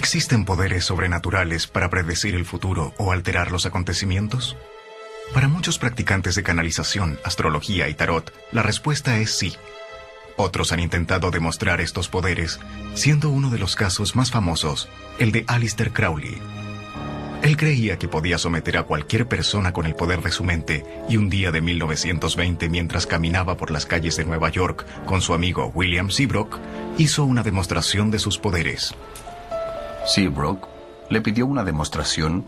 ¿Existen poderes sobrenaturales para predecir el futuro o alterar los acontecimientos? Para muchos practicantes de canalización, astrología y tarot, la respuesta es sí. Otros han intentado demostrar estos poderes, siendo uno de los casos más famosos el de Aleister Crowley. Él creía que podía someter a cualquier persona con el poder de su mente, y un día de 1920, mientras caminaba por las calles de Nueva York con su amigo William Seabrook, hizo una demostración de sus poderes. Seabrook le pidió una demostración,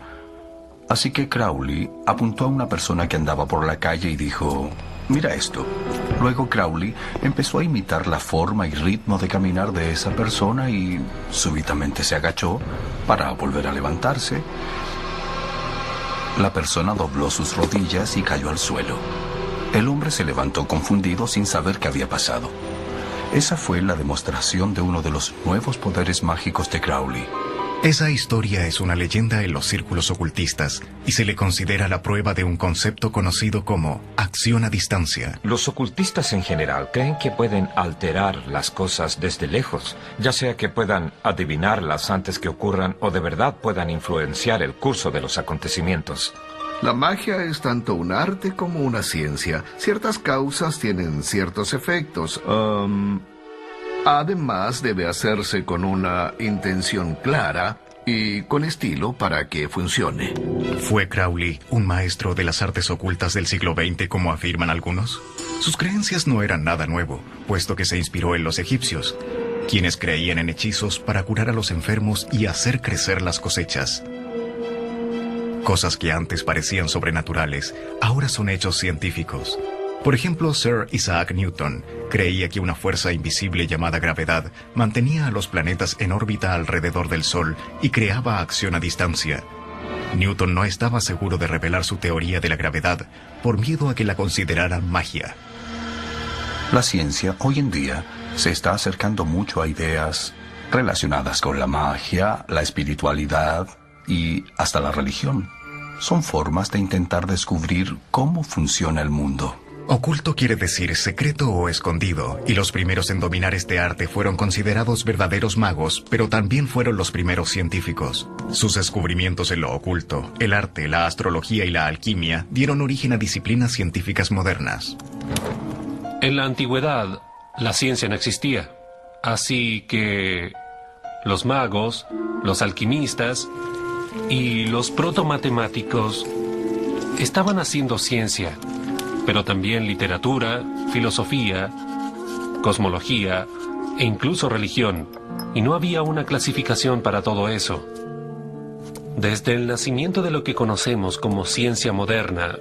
así que Crowley apuntó a una persona que andaba por la calle y dijo: «Mira esto». Luego Crowley empezó a imitar la forma y ritmo de caminar de esa persona y súbitamente se agachó para volver a levantarse. La persona dobló sus rodillas y cayó al suelo. El hombre se levantó confundido sin saber qué había pasado. Esa fue la demostración de uno de los nuevos poderes mágicos de Crowley. Esa historia es una leyenda en los círculos ocultistas y se le considera la prueba de un concepto conocido como acción a distancia. Los ocultistas en general creen que pueden alterar las cosas desde lejos, ya sea que puedan adivinarlas antes que ocurran o de verdad puedan influenciar el curso de los acontecimientos. La magia es tanto un arte como una ciencia. Ciertas causas tienen ciertos efectos. Además, debe hacerse con una intención clara y con estilo para que funcione. ¿Fue Crowley un maestro de las artes ocultas del siglo XX, como afirman algunos? Sus creencias no eran nada nuevo, puesto que se inspiró en los egipcios, quienes creían en hechizos para curar a los enfermos y hacer crecer las cosechas. Cosas que antes parecían sobrenaturales, ahora son hechos científicos. Por ejemplo, Sir Isaac Newton creía que una fuerza invisible llamada gravedad mantenía a los planetas en órbita alrededor del Sol y creaba acción a distancia. Newton no estaba seguro de revelar su teoría de la gravedad por miedo a que la consideraran magia. La ciencia hoy en día se está acercando mucho a ideas relacionadas con la magia, la espiritualidad y hasta la religión. Son formas de intentar descubrir cómo funciona el mundo. Oculto quiere decir secreto o escondido, y los primeros en dominar este arte fueron considerados verdaderos magos, pero también fueron los primeros científicos. Sus descubrimientos en lo oculto, el arte, la astrología y la alquimia dieron origen a disciplinas científicas modernas. En la antigüedad, la ciencia no existía, así que los magos, los alquimistas y los protomatemáticos estaban haciendo ciencia, pero también literatura, filosofía, cosmología e incluso religión, y no había una clasificación para todo eso. Desde el nacimiento de lo que conocemos como ciencia moderna,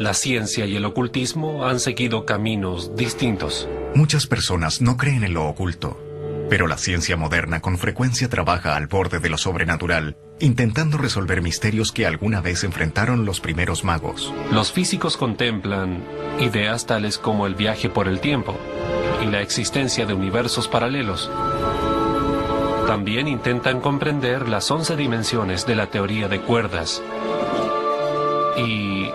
la ciencia y el ocultismo han seguido caminos distintos. Muchas personas no creen en lo oculto, pero la ciencia moderna con frecuencia trabaja al borde de lo sobrenatural, intentando resolver misterios que alguna vez enfrentaron los primeros magos. Los físicos contemplan ideas tales como el viaje por el tiempo y la existencia de universos paralelos. También intentan comprender las 11 dimensiones de la teoría de cuerdas. Y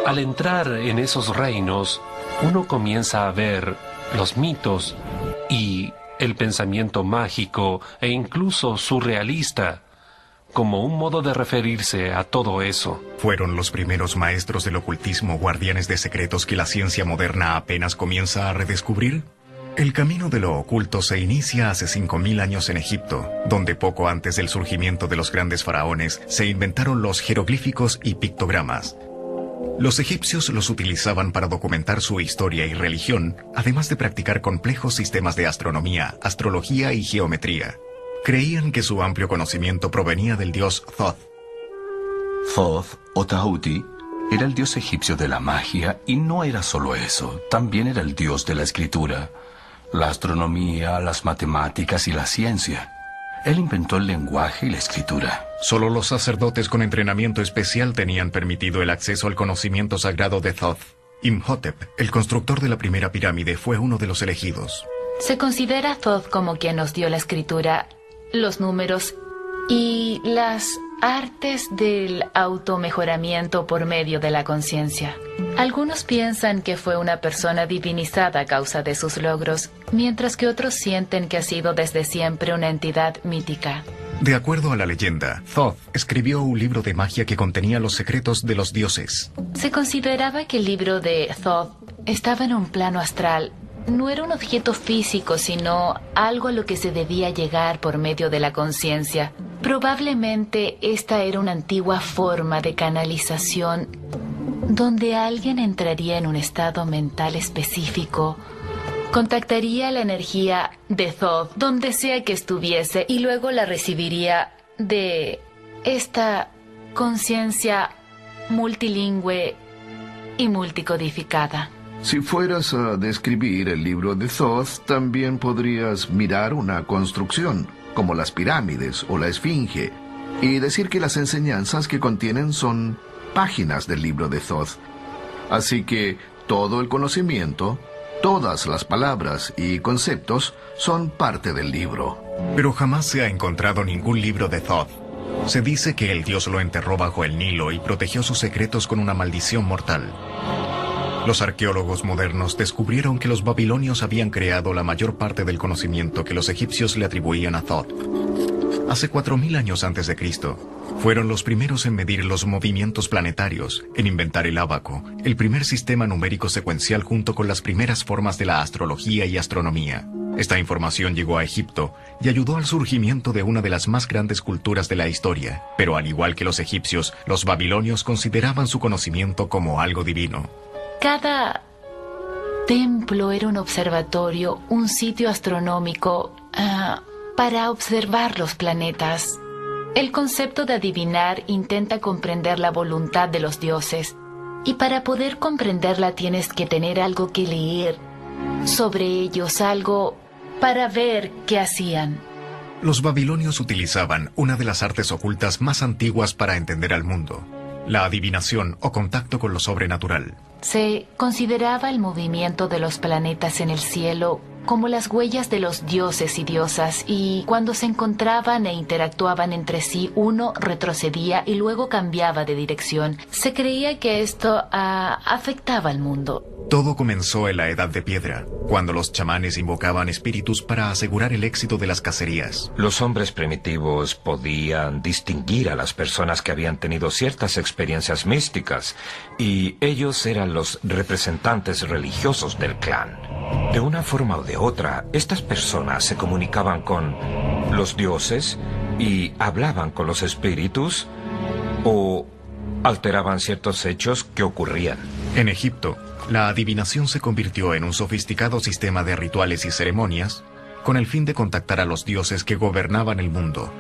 al entrar en esos reinos, uno comienza a ver los mitos y el pensamiento mágico e incluso surrealista como un modo de referirse a todo eso. ¿Fueron los primeros maestros del ocultismo guardianes de secretos que la ciencia moderna apenas comienza a redescubrir? El camino de lo oculto se inicia hace 5000 años en Egipto, donde poco antes del surgimiento de los grandes faraones se inventaron los jeroglíficos y pictogramas. Los egipcios los utilizaban para documentar su historia y religión, además de practicar complejos sistemas de astronomía, astrología y geometría. Creían que su amplio conocimiento provenía del dios Thoth. Thoth, o Tahuti, era el dios egipcio de la magia, y no era solo eso, también era el dios de la escritura, la astronomía, las matemáticas y la ciencia. Él inventó el lenguaje y la escritura. Solo los sacerdotes con entrenamiento especial tenían permitido el acceso al conocimiento sagrado de Thoth. Imhotep, el constructor de la primera pirámide, fue uno de los elegidos. Se considera a Thoth como quien nos dio la escritura, los números y las artes del automejoramiento por medio de la conciencia. Algunos piensan que fue una persona divinizada a causa de sus logros, mientras que otros sienten que ha sido desde siempre una entidad mítica. De acuerdo a la leyenda, Thoth escribió un libro de magia que contenía los secretos de los dioses. Se consideraba que el libro de Thoth estaba en un plano astral. No era un objeto físico, sino algo a lo que se debía llegar por medio de la conciencia. Probablemente esta era una antigua forma de canalización donde alguien entraría en un estado mental específico, contactaría la energía de Thoth donde sea que estuviese y luego la recibiría de esta conciencia multilingüe y multicodificada. Si fueras a describir el libro de Thoth, también podrías mirar una construcción, como las pirámides o la Esfinge, y decir que las enseñanzas que contienen son páginas del libro de Thoth. Así que todo el conocimiento, todas las palabras y conceptos son parte del libro. Pero jamás se ha encontrado ningún libro de Thoth. Se dice que el dios lo enterró bajo el Nilo y protegió sus secretos con una maldición mortal. Los arqueólogos modernos descubrieron que los babilonios habían creado la mayor parte del conocimiento que los egipcios le atribuían a Thoth. Hace 4000 años antes de Cristo, fueron los primeros en medir los movimientos planetarios, en inventar el ábaco, el primer sistema numérico secuencial junto con las primeras formas de la astrología y astronomía. Esta información llegó a Egipto y ayudó al surgimiento de una de las más grandes culturas de la historia. Pero al igual que los egipcios, los babilonios consideraban su conocimiento como algo divino. Cada templo era un observatorio, un sitio astronómico para observar los planetas. El concepto de adivinar intenta comprender la voluntad de los dioses, y para poder comprenderla tienes que tener algo que leer sobre ellos, algo para ver qué hacían. Los babilonios utilizaban una de las artes ocultas más antiguas para entender al mundo: la adivinación o contacto con lo sobrenatural. Se consideraba el movimiento de los planetas en el cielo como las huellas de los dioses y diosas, y cuando se encontraban e interactuaban entre sí, uno retrocedía y luego cambiaba de dirección. Se creía que esto afectaba al mundo. Todo comenzó en la Edad de Piedra, cuando los chamanes invocaban espíritus para asegurar el éxito de las cacerías. Los hombres primitivos podían distinguir a las personas que habían tenido ciertas experiencias místicas, y ellos eran los representantes religiosos del clan. De una forma o de otra, estas personas se comunicaban con los dioses y hablaban con los espíritus o alteraban ciertos hechos que ocurrían. En Egipto, la adivinación se convirtió en un sofisticado sistema de rituales y ceremonias con el fin de contactar a los dioses que gobernaban el mundo.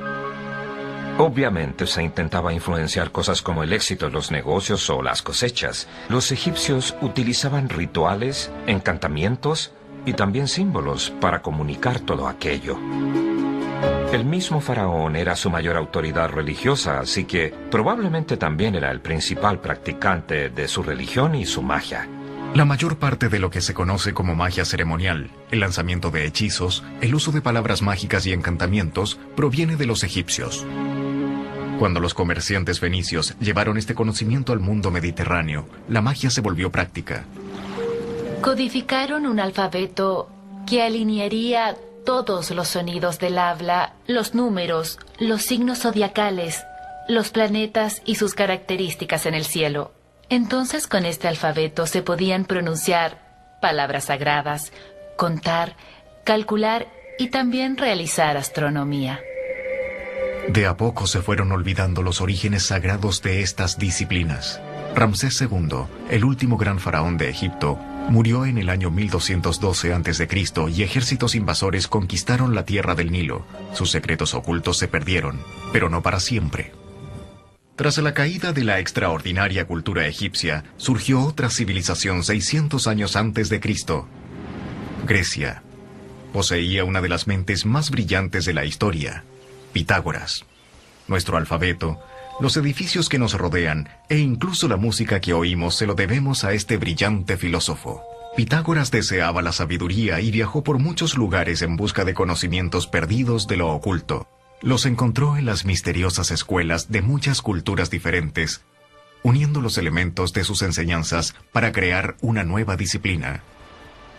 Obviamente se intentaba influenciar cosas como el éxito de los negocios o las cosechas. Los egipcios utilizaban rituales, encantamientos y también símbolos para comunicar todo aquello. El mismo faraón era su mayor autoridad religiosa, así que probablemente también era el principal practicante de su religión y su magia. La mayor parte de lo que se conoce como magia ceremonial, el lanzamiento de hechizos, el uso de palabras mágicas y encantamientos, proviene de los egipcios. Cuando los comerciantes fenicios llevaron este conocimiento al mundo mediterráneo, la magia se volvió práctica. Codificaron un alfabeto que alinearía todos los sonidos del habla, los números, los signos zodiacales, los planetas y sus características en el cielo. Entonces, con este alfabeto se podían pronunciar palabras sagradas, contar, calcular y también realizar astronomía. De a poco se fueron olvidando los orígenes sagrados de estas disciplinas. Ramsés II, el último gran faraón de Egipto, murió en el año 1212 a.C. y ejércitos invasores conquistaron la tierra del Nilo. Sus secretos ocultos se perdieron, pero no para siempre. Tras la caída de la extraordinaria cultura egipcia, surgió otra civilización 600 años antes de Cristo. Grecia. Poseía una de las mentes más brillantes de la historia, Pitágoras. Nuestro alfabeto, los edificios que nos rodean e incluso la música que oímos se lo debemos a este brillante filósofo. Pitágoras deseaba la sabiduría y viajó por muchos lugares en busca de conocimientos perdidos de lo oculto. Los encontró en las misteriosas escuelas de muchas culturas diferentes, uniendo los elementos de sus enseñanzas para crear una nueva disciplina,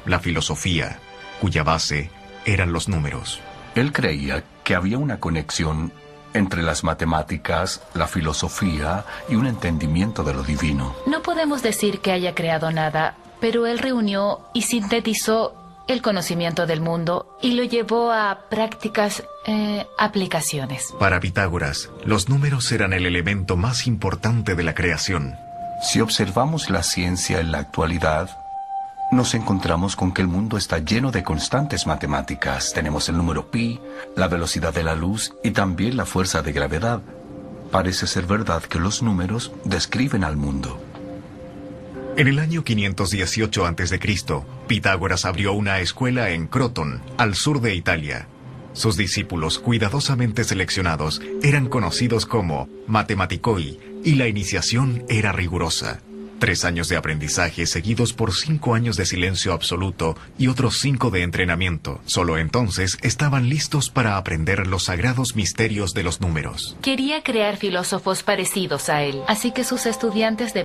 la filosofía, cuya base eran los números. Él creía que había una conexión entre las matemáticas, la filosofía y un entendimiento de lo divino. No podemos decir que haya creado nada, pero él reunió y sintetizó el conocimiento del mundo y lo llevó a prácticas aplicaciones. Para Pitágoras, los números eran el elemento más importante de la creación. Si observamos la ciencia en la actualidad, nos encontramos con que el mundo está lleno de constantes matemáticas. Tenemos el número pi, la velocidad de la luz y también la fuerza de gravedad. Parece ser verdad que los números describen al mundo. En el año 518 a.C., Pitágoras abrió una escuela en Croton, al sur de Italia. Sus discípulos, cuidadosamente seleccionados, eran conocidos como matematicoi, y la iniciación era rigurosa. 3 años de aprendizaje seguidos por 5 años de silencio absoluto y otros 5 de entrenamiento. Solo entonces estaban listos para aprender los sagrados misterios de los números. Quería crear filósofos parecidos a él, así que sus estudiantes de